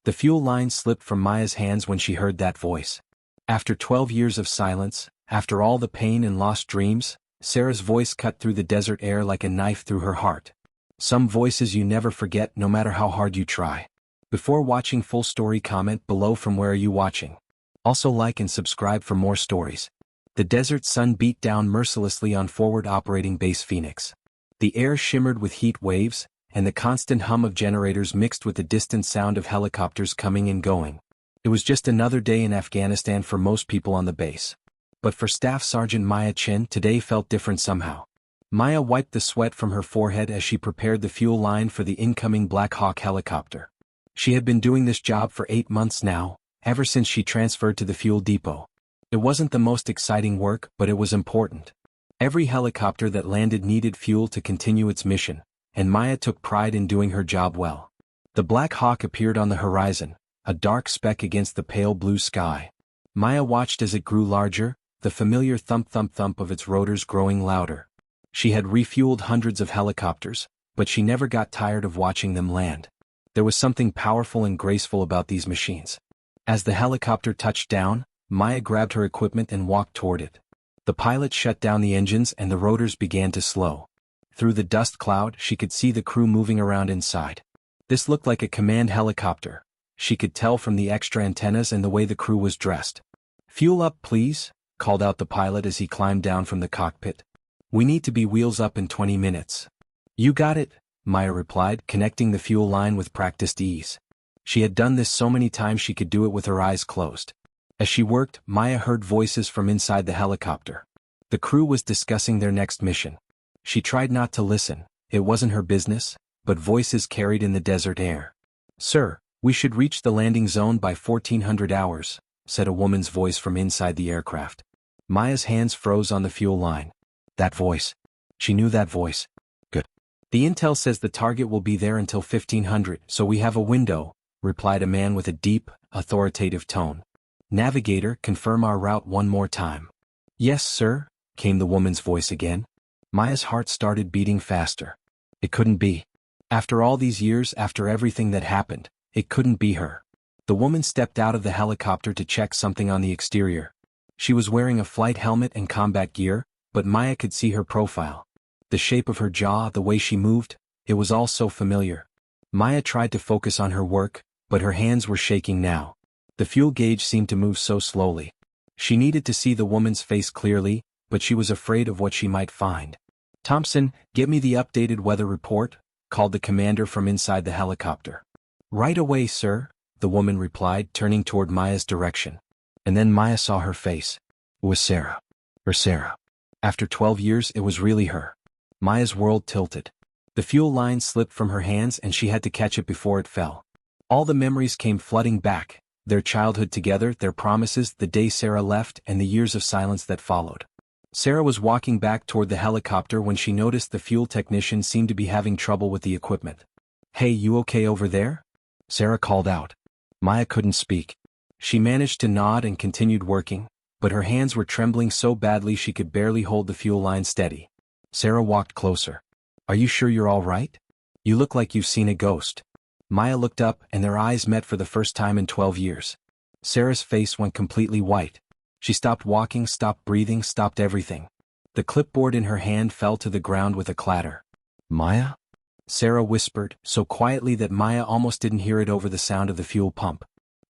The fuel line slipped from Maya's hands when she heard that voice. After 12 years of silence, after all the pain and lost dreams, Sarah's voice cut through the desert air like a knife through her heart. Some voices you never forget no matter how hard you try. Before watching full story, comment below from where are you watching. Also like and subscribe for more stories. The desert sun beat down mercilessly on forward operating base Phoenix. The air shimmered with heat waves, and the constant hum of generators mixed with the distant sound of helicopters coming and going. It was just another day in Afghanistan for most people on the base. But for Staff Sergeant Maya Chin, today felt different somehow. Maya wiped the sweat from her forehead as she prepared the fuel line for the incoming Black Hawk helicopter. She had been doing this job for 8 months now, ever since she transferred to the fuel depot. It wasn't the most exciting work, but it was important. Every helicopter that landed needed fuel to continue its mission, and Maya took pride in doing her job well. The Black Hawk appeared on the horizon, a dark speck against the pale blue sky. Maya watched as it grew larger, the familiar thump-thump-thump of its rotors growing louder. She had refueled hundreds of helicopters, but she never got tired of watching them land. There was something powerful and graceful about these machines. As the helicopter touched down, Maya grabbed her equipment and walked toward it. The pilot shut down the engines and the rotors began to slow. Through the dust cloud, she could see the crew moving around inside. This looked like a command helicopter. She could tell from the extra antennas and the way the crew was dressed. "Fuel up, please," called out the pilot as he climbed down from the cockpit. "We need to be wheels up in 20 minutes. "You got it," Maya replied, connecting the fuel line with practiced ease. She had done this so many times she could do it with her eyes closed. As she worked, Maya heard voices from inside the helicopter. The crew was discussing their next mission. She tried not to listen, it wasn't her business, but voices carried in the desert air. "Sir, we should reach the landing zone by 1400 hours, said a woman's voice from inside the aircraft. Maya's hands froze on the fuel line. That voice. She knew that voice. Good. "The intel says the target will be there until 1500, so we have a window," replied a man with a deep, authoritative tone. "Navigator, confirm our route one more time." "Yes, sir," came the woman's voice again. Maya's heart started beating faster. It couldn't be. After all these years, after everything that happened, it couldn't be her. The woman stepped out of the helicopter to check something on the exterior. She was wearing a flight helmet and combat gear, but Maya could see her profile. The shape of her jaw, the way she moved, it was all so familiar. Maya tried to focus on her work, but her hands were shaking now. The fuel gauge seemed to move so slowly. She needed to see the woman's face clearly, but she was afraid of what she might find. "Thompson, get me the updated weather report," called the commander from inside the helicopter. "Right away, sir," the woman replied, turning toward Maya's direction. And then Maya saw her face. It was Sarah. Her Sarah. After 12 years, it was really her. Maya's world tilted. The fuel line slipped from her hands and she had to catch it before it fell. All the memories came flooding back, their childhood together, their promises, the day Sarah left, and the years of silence that followed. Sarah was walking back toward the helicopter when she noticed the fuel technician seemed to be having trouble with the equipment. "Hey, you okay over there?" Sarah called out. Maya couldn't speak. She managed to nod and continued working, but her hands were trembling so badly she could barely hold the fuel line steady. Sarah walked closer. "Are you sure you're all right? You look like you've seen a ghost." Maya looked up and their eyes met for the first time in 12 years. Sarah's face went completely white. She stopped walking, stopped breathing, stopped everything. The clipboard in her hand fell to the ground with a clatter. "Maya?" Sarah whispered, so quietly that Maya almost didn't hear it over the sound of the fuel pump.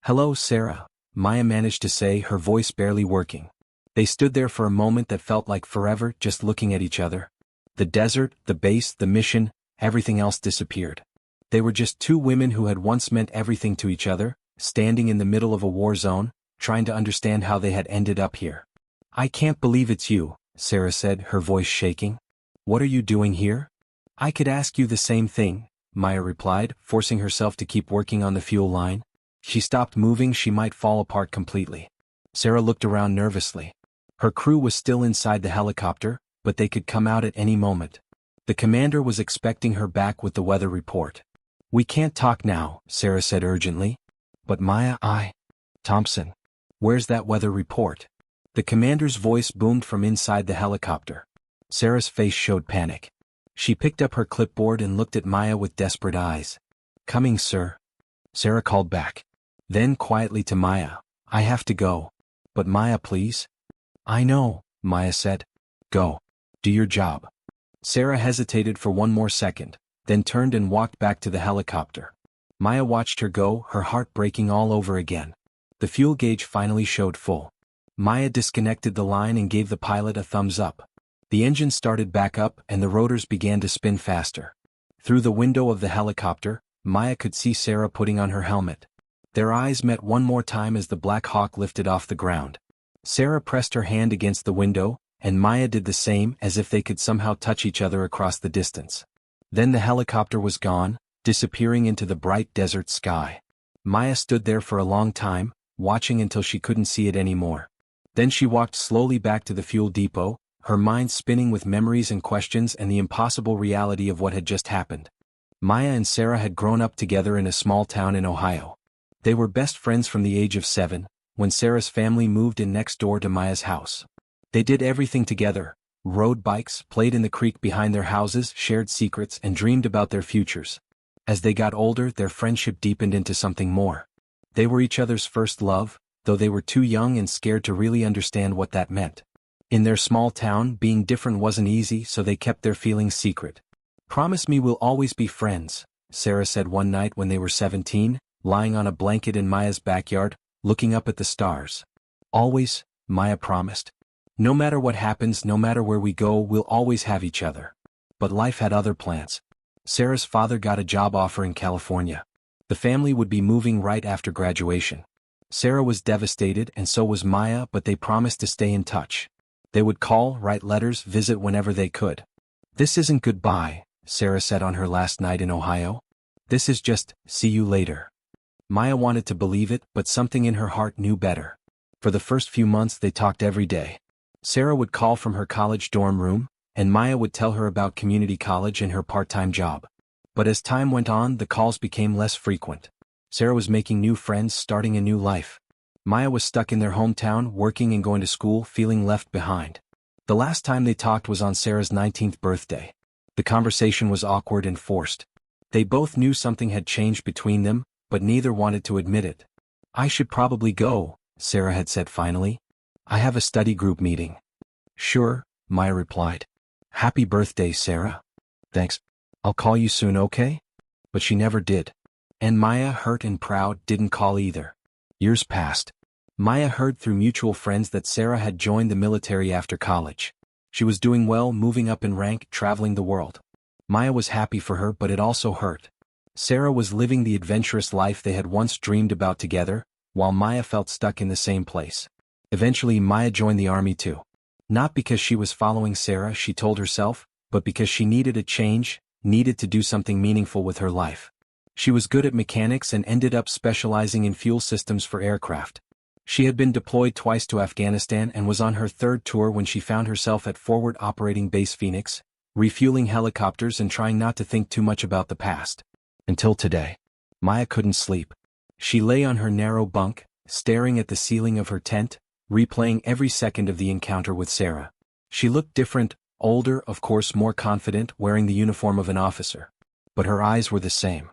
"Hello, Sarah," Maya managed to say, her voice barely working. They stood there for a moment that felt like forever, just looking at each other. The desert, the base, the mission, everything else disappeared. They were just two women who had once meant everything to each other, standing in the middle of a war zone, trying to understand how they had ended up here. "I can't believe it's you," Sarah said, her voice shaking. "What are you doing here?" "I could ask you the same thing," Maya replied, forcing herself to keep working on the fuel line. She stopped moving, she might fall apart completely. Sarah looked around nervously. Her crew was still inside the helicopter, but they could come out at any moment. The commander was expecting her back with the weather report. "We can't talk now," Sarah said urgently. "But Maya, Thompson. Where's that weather report?" The commander's voice boomed from inside the helicopter. Sarah's face showed panic. She picked up her clipboard and looked at Maya with desperate eyes. "Coming, sir." Sarah called back. Then quietly to Maya, I have to go. But Maya, please? I know, Maya said. Go. Do your job. Sarah hesitated for one more second, then turned and walked back to the helicopter. Maya watched her go, her heart breaking all over again. The fuel gauge finally showed full. Maya disconnected the line and gave the pilot a thumbs up. The engine started back up and the rotors began to spin faster. Through the window of the helicopter, Maya could see Sarah putting on her helmet. Their eyes met one more time as the Black Hawk lifted off the ground. Sarah pressed her hand against the window, and Maya did the same as if they could somehow touch each other across the distance. Then the helicopter was gone, disappearing into the bright desert sky. Maya stood there for a long time, watching until she couldn't see it anymore. Then she walked slowly back to the fuel depot, her mind spinning with memories and questions and the impossible reality of what had just happened. Maya and Sarah had grown up together in a small town in Ohio. They were best friends from the age of 7, when Sarah's family moved in next door to Maya's house. They did everything together, rode bikes, played in the creek behind their houses, shared secrets, and dreamed about their futures. As they got older, their friendship deepened into something more. They were each other's first love, though they were too young and scared to really understand what that meant. In their small town, being different wasn't easy, so they kept their feelings secret. Promise me we'll always be friends, Sarah said one night when they were 17, lying on a blanket in Maya's backyard, looking up at the stars. Always, Maya promised. No matter what happens, no matter where we go, we'll always have each other. But life had other plans. Sarah's father got a job offer in California. The family would be moving right after graduation. Sarah was devastated and so was Maya, but they promised to stay in touch. They would call, write letters, visit whenever they could. This isn't goodbye, Sarah said on her last night in Ohio. This is just, see you later. Maya wanted to believe it, but something in her heart knew better. For the first few months they talked every day. Sarah would call from her college dorm room, and Maya would tell her about community college and her part-time job. But as time went on, the calls became less frequent. Sarah was making new friends, starting a new life. Maya was stuck in their hometown, working and going to school, feeling left behind. The last time they talked was on Sarah's 19th birthday. The conversation was awkward and forced. They both knew something had changed between them, but neither wanted to admit it. I should probably go, Sarah had said finally. I have a study group meeting. Sure, Maya replied. Happy birthday, Sarah. Thanks. I'll call you soon, okay? But she never did. And Maya, hurt and proud, didn't call either. Years passed. Maya heard through mutual friends that Sarah had joined the military after college. She was doing well, moving up in rank, traveling the world. Maya was happy for her, but it also hurt. Sarah was living the adventurous life they had once dreamed about together, while Maya felt stuck in the same place. Eventually Maya joined the army too. Not because she was following Sarah, she told herself, but because she needed a change, needed to do something meaningful with her life. She was good at mechanics and ended up specializing in fuel systems for aircraft. She had been deployed twice to Afghanistan and was on her third tour when she found herself at Forward Operating Base Phoenix, refueling helicopters and trying not to think too much about the past. Until today. Maya couldn't sleep. She lay on her narrow bunk, staring at the ceiling of her tent, replaying every second of the encounter with Sarah. She looked different, older, of course more confident, wearing the uniform of an officer. But her eyes were the same.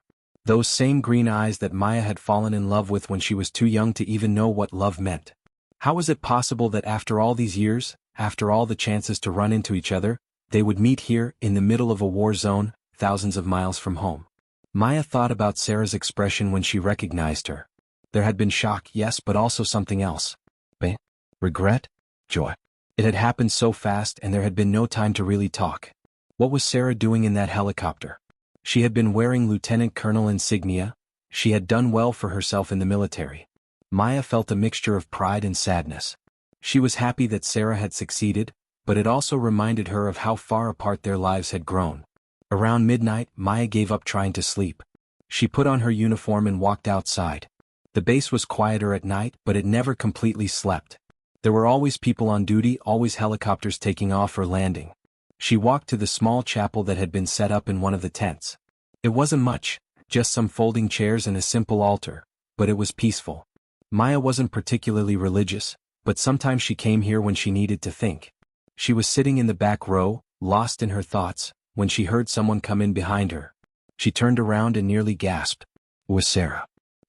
Those same green eyes that Maya had fallen in love with when she was too young to even know what love meant. How was it possible that after all these years, after all the chances to run into each other, they would meet here, in the middle of a war zone, thousands of miles from home? Maya thought about Sarah's expression when she recognized her. There had been shock, yes, but also something else. Pain? Regret? Joy. It had happened so fast and there had been no time to really talk. What was Sarah doing in that helicopter? She had been wearing lieutenant colonel insignia. She had done well for herself in the military. Maya felt a mixture of pride and sadness. She was happy that Sarah had succeeded, but it also reminded her of how far apart their lives had grown. Around midnight, Maya gave up trying to sleep. She put on her uniform and walked outside. The base was quieter at night, but it never completely slept. There were always people on duty, always helicopters taking off or landing. She walked to the small chapel that had been set up in one of the tents. It wasn't much, just some folding chairs and a simple altar, but it was peaceful. Maya wasn't particularly religious, but sometimes she came here when she needed to think. She was sitting in the back row, lost in her thoughts, when she heard someone come in behind her. She turned around and nearly gasped. It was Sarah.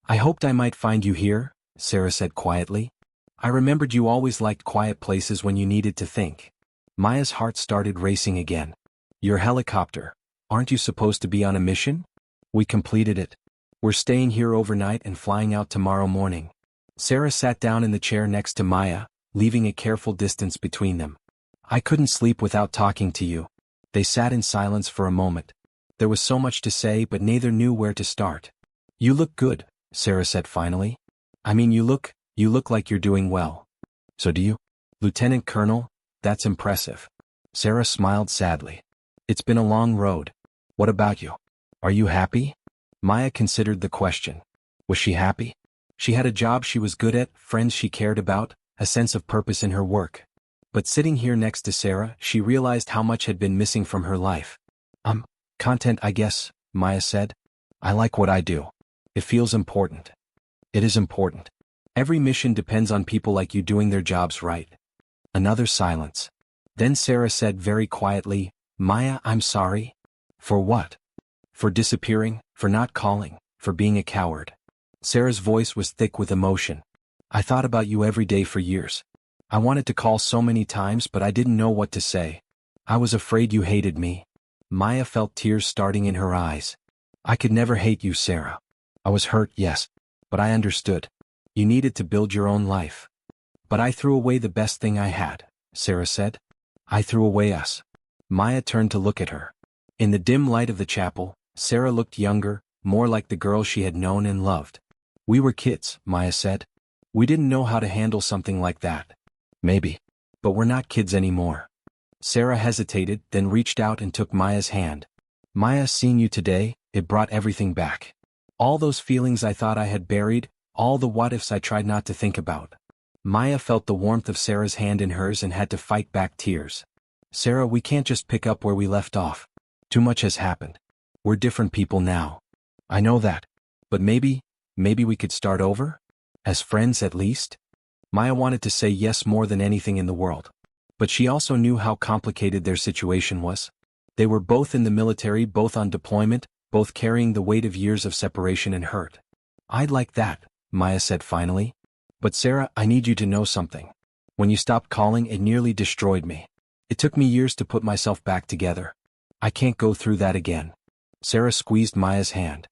I hoped I might find you here, Sarah said quietly. I remembered you always liked quiet places when you needed to think. Maya's heart started racing again. Your helicopter. Aren't you supposed to be on a mission? We completed it. We're staying here overnight and flying out tomorrow morning. Sarah sat down in the chair next to Maya, leaving a careful distance between them. I couldn't sleep without talking to you. They sat in silence for a moment. There was so much to say but neither knew where to start. You look good, Sarah said finally. I mean you look like you're doing well. So do you? Lieutenant Colonel, that's impressive. Sarah smiled sadly. It's been a long road. What about you? Are you happy? Maya considered the question. Was she happy? She had a job she was good at, friends she cared about, a sense of purpose in her work. But sitting here next to Sarah, she realized how much had been missing from her life. Content I guess, Maya said. I like what I do. It feels important. It is important. Every mission depends on people like you doing their jobs right. Another silence. Then Sarah said very quietly, Maya, I'm sorry. For what? For disappearing, for not calling, for being a coward. Sarah's voice was thick with emotion. I thought about you every day for years. I wanted to call so many times but I didn't know what to say. I was afraid you hated me. Maya felt tears starting in her eyes. I could never hate you, Sarah. I was hurt, yes. But I understood. You needed to build your own life. But I threw away the best thing I had, Sarah said. I threw away us. Maya turned to look at her. In the dim light of the chapel, Sarah looked younger, more like the girl she had known and loved. We were kids, Maya said. We didn't know how to handle something like that. Maybe. But we're not kids anymore. Sarah hesitated, then reached out and took Maya's hand. Maya, seeing you today, it brought everything back. All those feelings I thought I had buried, all the what-ifs I tried not to think about. Maya felt the warmth of Sarah's hand in hers and had to fight back tears. Sarah, we can't just pick up where we left off. Too much has happened. We're different people now. I know that. But maybe we could start over? As friends at least? Maya wanted to say yes more than anything in the world. But she also knew how complicated their situation was. They were both in the military, both on deployment, both carrying the weight of years of separation and hurt. I'd like that, Maya said finally. But Sarah, I need you to know something. When you stopped calling, it nearly destroyed me. It took me years to put myself back together. I can't go through that again. Sarah squeezed Maya's hand.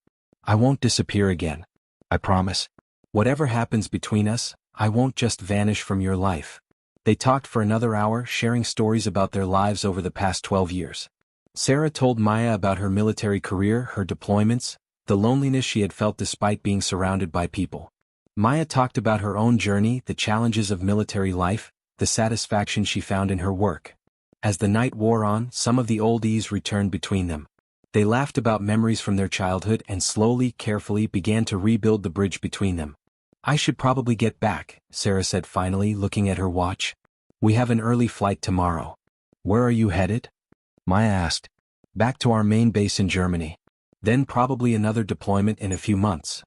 I won't disappear again. I promise. Whatever happens between us, I won't just vanish from your life. They talked for another hour, sharing stories about their lives over the past 12 years. Sarah told Maya about her military career, her deployments, the loneliness she had felt despite being surrounded by people. Maya talked about her own journey, the challenges of military life, the satisfaction she found in her work. As the night wore on, some of the old ease returned between them. They laughed about memories from their childhood and slowly, carefully began to rebuild the bridge between them. I should probably get back, Sarah said finally, looking at her watch. We have an early flight tomorrow. Where are you headed? Maya asked. Back to our main base in Germany. Then probably another deployment in a few months.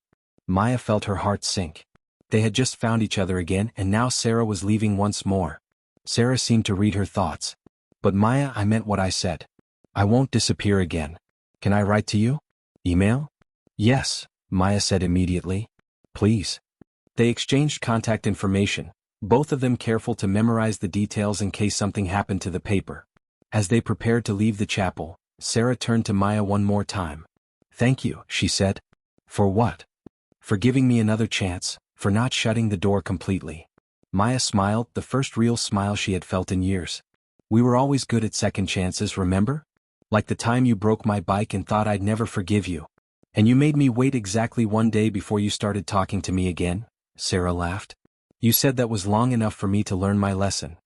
Maya felt her heart sink. They had just found each other again and now Sarah was leaving once more. Sarah seemed to read her thoughts. But Maya, I meant what I said. I won't disappear again. Can I write to you? Email? Yes, Maya said immediately. Please. They exchanged contact information, both of them careful to memorize the details in case something happened to the paper. As they prepared to leave the chapel, Sarah turned to Maya one more time. Thank you, she said. For what? For giving me another chance, for not shutting the door completely. Maya smiled, the first real smile she had felt in years. We were always good at second chances, remember? Like the time you broke my bike and thought I'd never forgive you. And you made me wait exactly one day before you started talking to me again, Sarah laughed. You said that was long enough for me to learn my lesson.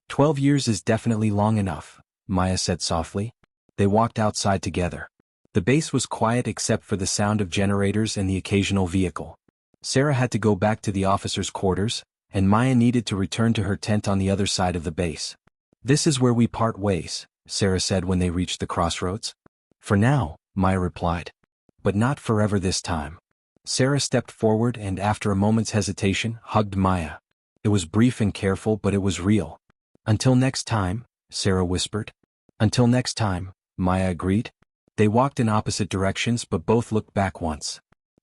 12 years is definitely long enough, Maya said softly. They walked outside together. The base was quiet except for the sound of generators and the occasional vehicle. Sarah had to go back to the officers' quarters, and Maya needed to return to her tent on the other side of the base. This is where we part ways, Sarah said when they reached the crossroads. For now, Maya replied. But not forever this time. Sarah stepped forward and after a moment's hesitation, hugged Maya. It was brief and careful but it was real. Until next time, Sarah whispered. Until next time, Maya agreed. They walked in opposite directions but both looked back once.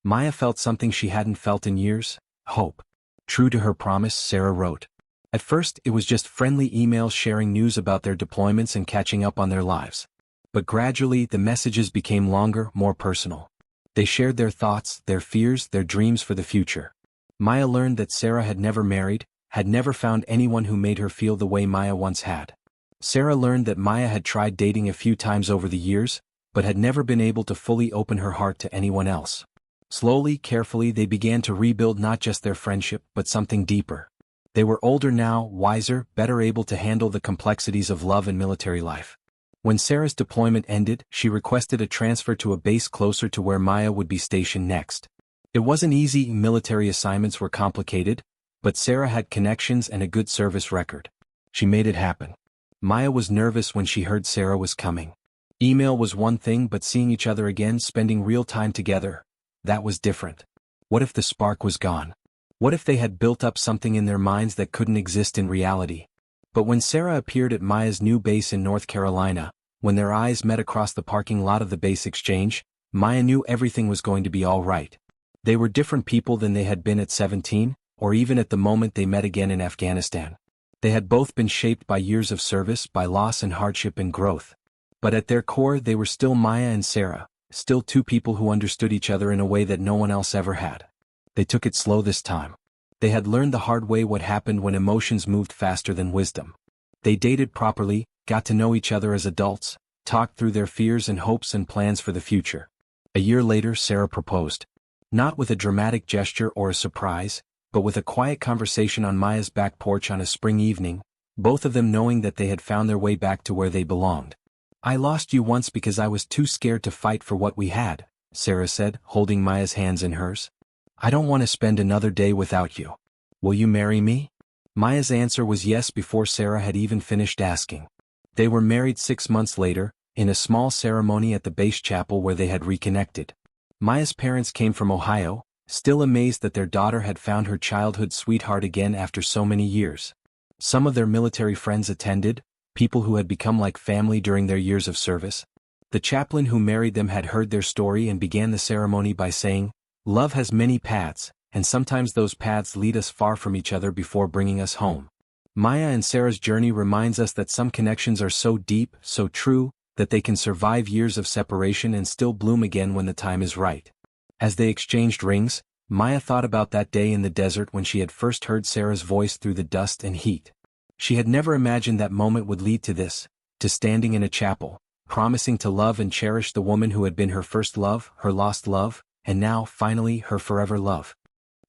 Maya felt something she hadn't felt in years: hope. True to her promise, Sarah wrote. At first, it was just friendly emails sharing news about their deployments and catching up on their lives. But gradually, the messages became longer, more personal. They shared their thoughts, their fears, their dreams for the future. Maya learned that Sarah had never married, had never found anyone who made her feel the way Maya once had. Sarah learned that Maya had tried dating a few times over the years, but had never been able to fully open her heart to anyone else. Slowly, carefully, they began to rebuild not just their friendship, but something deeper. They were older now, wiser, better able to handle the complexities of love and military life. When Sarah's deployment ended, she requested a transfer to a base closer to where Maya would be stationed next. It wasn't easy, military assignments were complicated, but Sarah had connections and a good service record. She made it happen. Maya was nervous when she heard Sarah was coming. Email was one thing, but seeing each other again, spending real time together, that was different. What if the spark was gone? What if they had built up something in their minds that couldn't exist in reality? But when Sarah appeared at Maya's new base in North Carolina, when their eyes met across the parking lot of the base exchange, Maya knew everything was going to be all right. They were different people than they had been at 17, or even at the moment they met again in Afghanistan. They had both been shaped by years of service, by loss and hardship and growth. But at their core, they were still Maya and Sarah, still two people who understood each other in a way that no one else ever had. They took it slow this time. They had learned the hard way what happened when emotions moved faster than wisdom. They dated properly, got to know each other as adults, talked through their fears and hopes and plans for the future. A year later, Sarah proposed. Not with a dramatic gesture or a surprise, but with a quiet conversation on Maya's back porch on a spring evening, both of them knowing that they had found their way back to where they belonged. "I lost you once because I was too scared to fight for what we had," Sarah said, holding Maya's hands in hers. "I don't want to spend another day without you. Will you marry me?" Maya's answer was yes before Sarah had even finished asking. They were married 6 months later, in a small ceremony at the base chapel where they had reconnected. Maya's parents came from Ohio, still amazed that their daughter had found her childhood sweetheart again after so many years. Some of their military friends attended, people who had become like family during their years of service. The chaplain who married them had heard their story and began the ceremony by saying, "Love has many paths, and sometimes those paths lead us far from each other before bringing us home." Maya and Sarah's journey reminds us that some connections are so deep, so true, that they can survive years of separation and still bloom again when the time is right. As they exchanged rings, Maya thought about that day in the desert when she had first heard Sarah's voice through the dust and heat. She had never imagined that moment would lead to this, to standing in a chapel, promising to love and cherish the woman who had been her first love, her lost love, and now, finally, her forever love.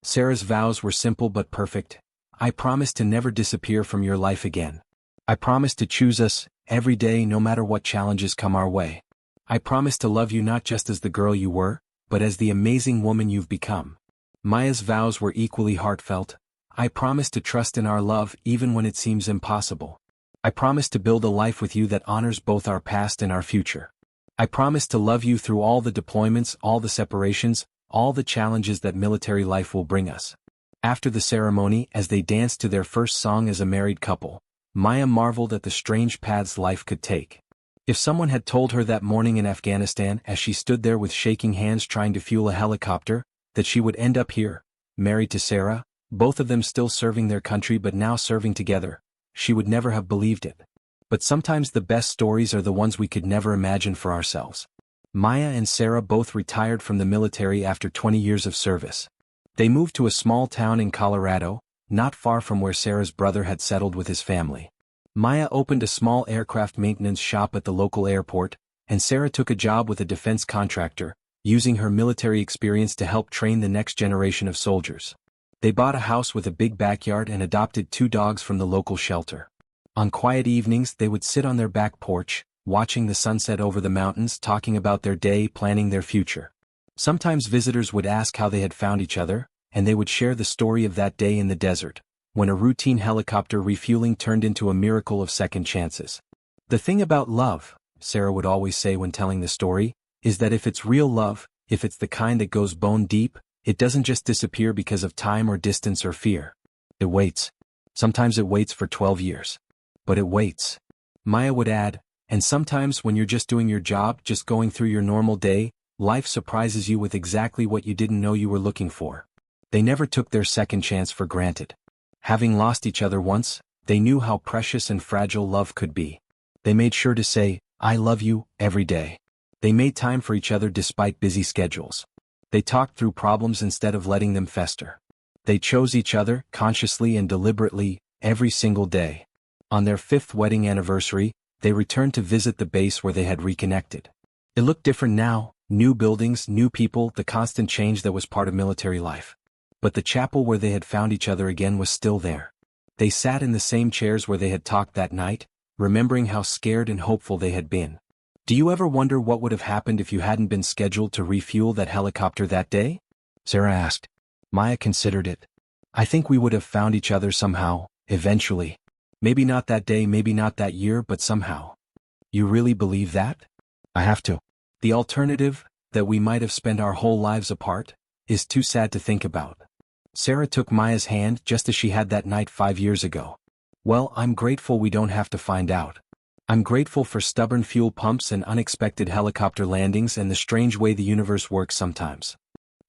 Sarah's vows were simple but perfect. "I promise to never disappear from your life again. I promise to choose us, every day no matter what challenges come our way. I promise to love you not just as the girl you were, but as the amazing woman you've become." Maya's vows were equally heartfelt. "I promise to trust in our love even when it seems impossible. I promise to build a life with you that honors both our past and our future. I promise to love you through all the deployments, all the separations, all the challenges that military life will bring us." After the ceremony, as they danced to their first song as a married couple, Maya marveled at the strange paths life could take. If someone had told her that morning in Afghanistan, as she stood there with shaking hands trying to fuel a helicopter, that she would end up here, married to Sarah, both of them still serving their country but now serving together, she would never have believed it. But sometimes the best stories are the ones we could never imagine for ourselves. Maya and Sarah both retired from the military after 20 years of service. They moved to a small town in Colorado, not far from where Sarah's brother had settled with his family. Maya opened a small aircraft maintenance shop at the local airport, and Sarah took a job with a defense contractor, using her military experience to help train the next generation of soldiers. They bought a house with a big backyard and adopted 2 dogs from the local shelter. On quiet evenings they would sit on their back porch, watching the sunset over the mountains, talking about their day, planning their future. Sometimes visitors would ask how they had found each other, and they would share the story of that day in the desert, when a routine helicopter refueling turned into a miracle of second chances. "The thing about love," Sarah would always say when telling the story, "is that if it's real love, if it's the kind that goes bone deep, it doesn't just disappear because of time or distance or fear. It waits. Sometimes it waits for 12 years. But it waits." Maya would add, "And sometimes when you're just doing your job, just going through your normal day, Life surprises you with exactly what you didn't know you were looking for. They never took their second chance for granted. Having lost each other once, they knew how precious and fragile love could be. They made sure to say, "I love you," every day. They made time for each other despite busy schedules. They talked through problems instead of letting them fester. They chose each other, consciously and deliberately, every single day. On their 5th wedding anniversary, they returned to visit the base where they had reconnected. It looked different now, new buildings, new people, the constant change that was part of military life. But the chapel where they had found each other again was still there. They sat in the same chairs where they had talked that night, remembering how scared and hopeful they had been. Do you ever wonder what would have happened if you hadn't been scheduled to refuel that helicopter that day? Sarah asked. Maya considered it. I think we would have found each other somehow, eventually. Maybe not that day, maybe not that year, but somehow. You really believe that? I have to. The alternative, that we might have spent our whole lives apart, is too sad to think about. Sarah took Maya's hand just as she had that night 5 years ago. Well, I'm grateful we don't have to find out. I'm grateful for stubborn fuel pumps and unexpected helicopter landings and the strange way the universe works sometimes.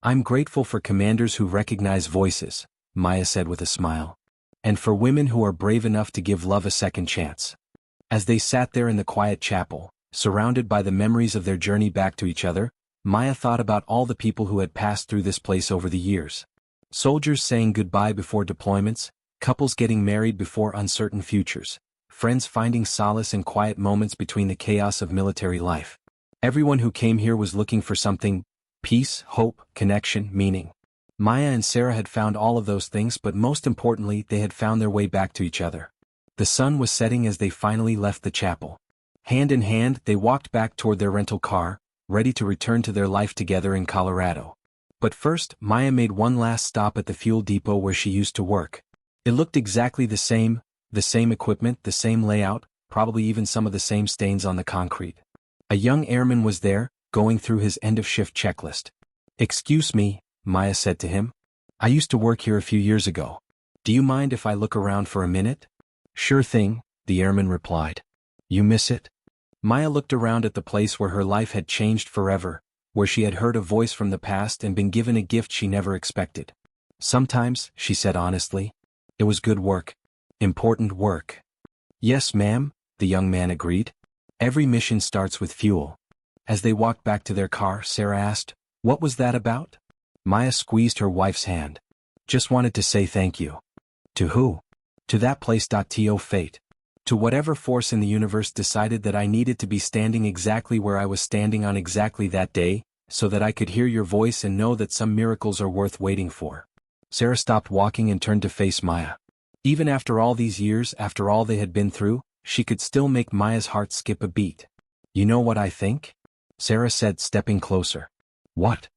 I'm grateful for commanders who recognize voices, Maya said with a smile. And for women who are brave enough to give love a second chance. As they sat there in the quiet chapel, surrounded by the memories of their journey back to each other, Maya thought about all the people who had passed through this place over the years. Soldiers saying goodbye before deployments, couples getting married before uncertain futures, friends finding solace in quiet moments between the chaos of military life. Everyone who came here was looking for something: peace, hope, connection, meaning. Maya and Sarah had found all of those things, but most importantly, they had found their way back to each other. The sun was setting as they finally left the chapel. Hand in hand, they walked back toward their rental car, ready to return to their life together in Colorado. But first, Maya made one last stop at the fuel depot where she used to work. It looked exactly the same equipment, the same layout, probably even some of the same stains on the concrete. A young airman was there, going through his end-of-shift checklist. "Excuse me," Maya said to him. "I used to work here a few years ago. Do you mind if I look around for a minute?" "Sure thing," the airman replied. "You miss it?" Maya looked around at the place where her life had changed forever, where she had heard a voice from the past and been given a gift she never expected. "Sometimes," she said honestly. "It was good work. Important work." "Yes, ma'am," the young man agreed. "Every mission starts with fuel." As they walked back to their car, Sarah asked, "What was that about?" Maya squeezed her wife's hand. "Just wanted to say thank you." "To who?" "To that place. To fate. To whatever force in the universe decided that I needed to be standing exactly where I was standing on exactly that day, so that I could hear your voice and know that some miracles are worth waiting for." Sarah stopped walking and turned to face Maya. Even after all these years, after all they had been through, she could still make Maya's heart skip a beat. "You know what I think?" Sarah said, stepping closer. "What?"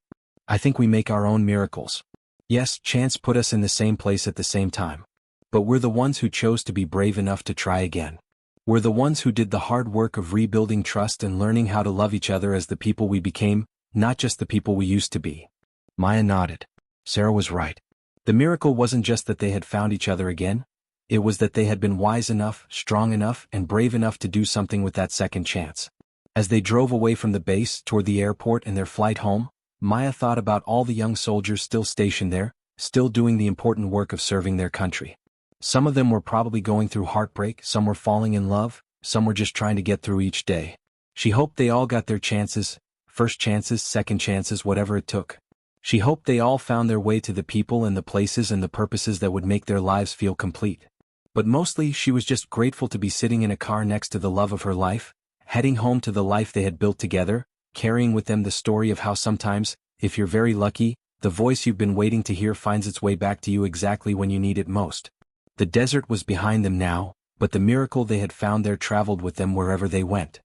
"I think we make our own miracles. Yes, chance put us in the same place at the same time. But we're the ones who chose to be brave enough to try again. We're the ones who did the hard work of rebuilding trust and learning how to love each other as the people we became, not just the people we used to be." Maya nodded. Sarah was right. The miracle wasn't just that they had found each other again. It was that they had been wise enough, strong enough, and brave enough to do something with that second chance. As they drove away from the base toward the airport and their flight home, Maya thought about all the young soldiers still stationed there, still doing the important work of serving their country. Some of them were probably going through heartbreak, some were falling in love, some were just trying to get through each day. She hoped they all got their chances, first chances, second chances, whatever it took. She hoped they all found their way to the people and the places and the purposes that would make their lives feel complete. But mostly she was just grateful to be sitting in a car next to the love of her life, heading home to the life they had built together, carrying with them the story of how sometimes, if you're very lucky, the voice you've been waiting to hear finds its way back to you exactly when you need it most. The desert was behind them now, but the miracle they had found there traveled with them wherever they went.